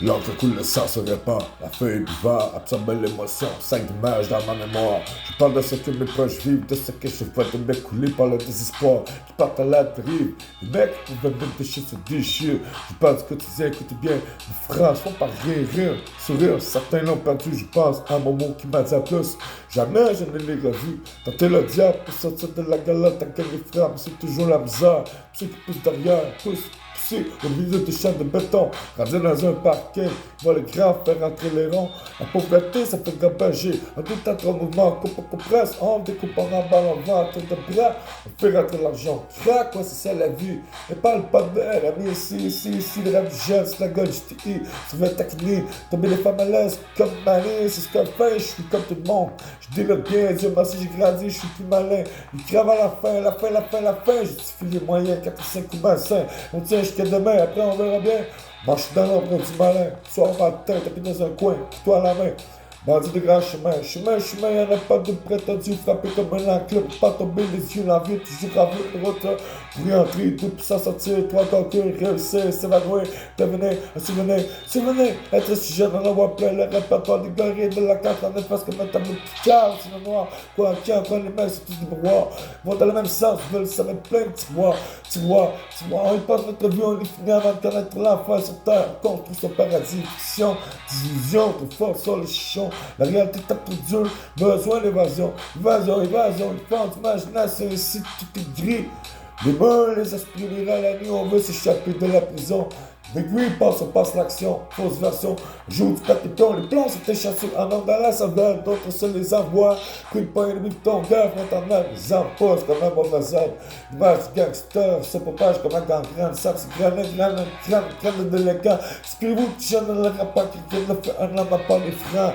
L'encre coule, le sang se répand, la feuille buvard absorbe l'émotion, 5 images dans ma mémoire. Je parle de ce que mes proches vivent, de ce que je vois de m'écouler par le désespoir, qui partent à la dérive. Les mecs pouvaient même déchirer se déchirent. Je pense quotidien, écoutez bien, les phrases font pas rire, sourire. Certains l'ont perdu, je pense à un moment qui m'a dit à plus. Jamais je ne l'ai revu. Tenter le diable pour sortir de la galette à quelle les flammes, c'est toujours la misère. Ceux qui poussent derrière, poussent. Au milieu de champs de béton, rendu dans un parking, voit le grave faire entrer les ronds. La pauvreté, ça fait gabager. En tout temps, trop mouvement, coupe, compresse, on découpe en bas, on vend, tour de bras, on fait rentrer l'argent. Crac, quoi, c'est ça la vie. Ne parle pas de elle, mais ici, le rap du jeune, c'est la gueule du TI, tu veux taquiner, tomber les femmes à l'aise, comme Marie, c'est ce qu'on fait, je suis comme tout le monde. Je dis le bien, Dieu merci, j'ai grandi, je suis plus malin. Il crève à la fin, justifie les moyens, 4 ou 5 coups massins. On tient jusqu'à demain, après on verra bien. Marche dans l'ombre du malin, soir en bas de tête, tapis dans un coin, couteau à la main. Bandit de grand chemin, y'en a pas de prétendu, frappé comme un enclume, pas tomber les yeux, la vie, toujours à le retour, pour y entrer, tout pour s'en sortir, toi conquérir, réussir, s'évanouir, devenir un souvenir, être si jeune, en avoir plein, le répertoire des gorilles, de la carte en efface comme un tableau de cave, c'est le noir, quoi, qui encore les mains, c'est tous des miroirs, vont dans le même sens, veulent savoir plein de tiroirs, on y passe notre vie, on est fini avant de connaître l'enfer sur terre, on construit son paradis, fiction, illusion, trop fort sur les chichons. La réalité tape trop dur, besoin d'évasion, évasion, une forme d'imagination, ici tout est gris. Les murs, les esprits, les rats, la nuit, on veut s'échapper de la prison. D'aiguille, on passe l'action, fausse version, joue du papillon, les plans sont échassés en ordre dans la saveur, d'autres se les envoient, coup de poing, le but de ton gars, frontalement, les emposes comme un mauvais homme, l'image du gangster, se propage comme un gangrène, ça c'est crâne de délinquant, inspirez-vous, petit jeune dans le rapport qui vient de faire un homme à part les francs.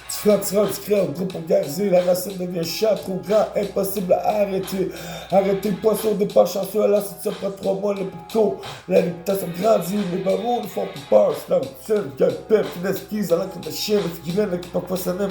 Tu frotteras discret au groupe organisé, la racine devient chat, trop grand, impossible à arrêter. Arrêter le poisson de pas chanceux, à la situation prend 3 mois, le plus tôt. La réputation grandit, les barreaux ne font plus peur. C'est la routine, quelle peur, une esquisse, à l'encre de chien, le figurine, qui parfois s'anime,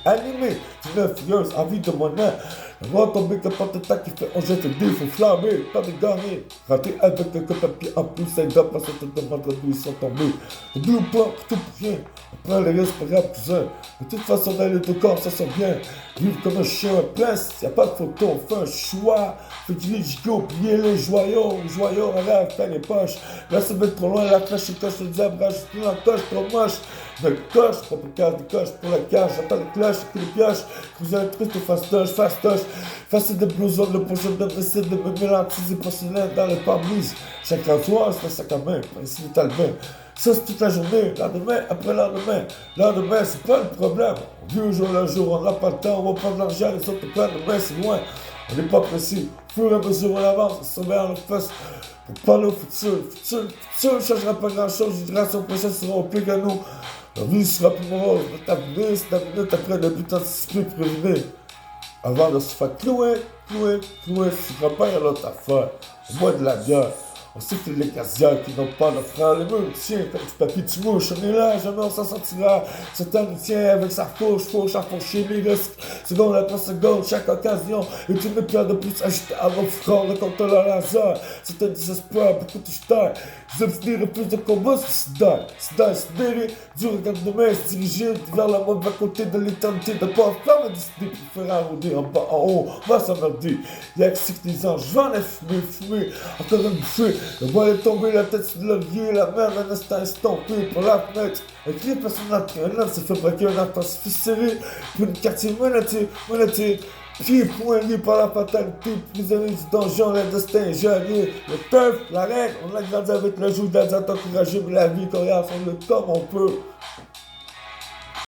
animé. C'est une furieuse, envie de mon âme. Le roi tombé que porte attaque qui fait on jette le dé, faut flammer, pas de gagner. Rater avec le papier en plus, ça doit pas sortir de vendredi où ils sont tombés. Oublie ou pas, tout pour rien. On prend les risques pour rien plus un. De toute façon, dans les deux corps, ça sent bien. Vivre comme un chien, un place, y'a pas de photo, on fait un choix. Fait du gigot, oublier les joyaux, en rêve, faire les poches. Là, ça va être trop loin, la flèche, coche, le diable, rajoute la coche, trop moche. De coche, propre cage, de coche pour la cage, j'entends les cloches, que les pioches, vous avez un truc de fastoche, face de blouson, le projet de blessé, de me mélantiser professionnel dans les pare-brises. Chaque soir, c'est un sac à main, ici le talbin. Ça, c'est toute la journée, lendemain après lendemain. Lendemain, c'est pas le problème. On vit au jour le jour, on n'a pas le temps, on va prendre l'argent, les autres prennent, demain, c'est loin. On n'est pas précis. Au fur et à mesure, on avance, on se met en face. Pour parler au futur, ne changera pas grand-chose, les générations prochaines seront pires que nous. La vie sera plus morose, notre avenir, c'est la minute après le but anticipé prévenu. Avant de se faire clouer, si tu pas, il y a l'autre affaire. On boit de la bière. On siffle les casières qui n'ont pas de frère. Les murs tiennent comme du papier de mouche. On est là, jamais on s'en sortira. Satan nous tient avec sa fauche à faucher les risques. Seconde après seconde, chaque occasion. Et tu me plein de plus ajouté à mon front. Le compteur à laser. C'est un désespoir, beaucoup de jeter. Les obstinés refusent de combat suicidaire. Sidéré, du regard de main, se diriger vers la mauvais côté de l'éternité. De pas faire ma décider pour faire arroder en bas, en haut. On va s'emmerder. Il y a que les anges, je vais en fumer. Encore une bouffée. Le voile est tombé, la tête sur le levier, la mer un instant estompée pour la fenêtre. Avec les personnes entrées, un homme s'est fait braquer un intensif serré pour une quartier menotté. Pieds poings liés par la fatalité, prisonnier du donjon, le destin géré. Le teuf, la règle, on a grandi avec le jour d'Azat encouragé, mais la vie coréenne, on le comme on peut.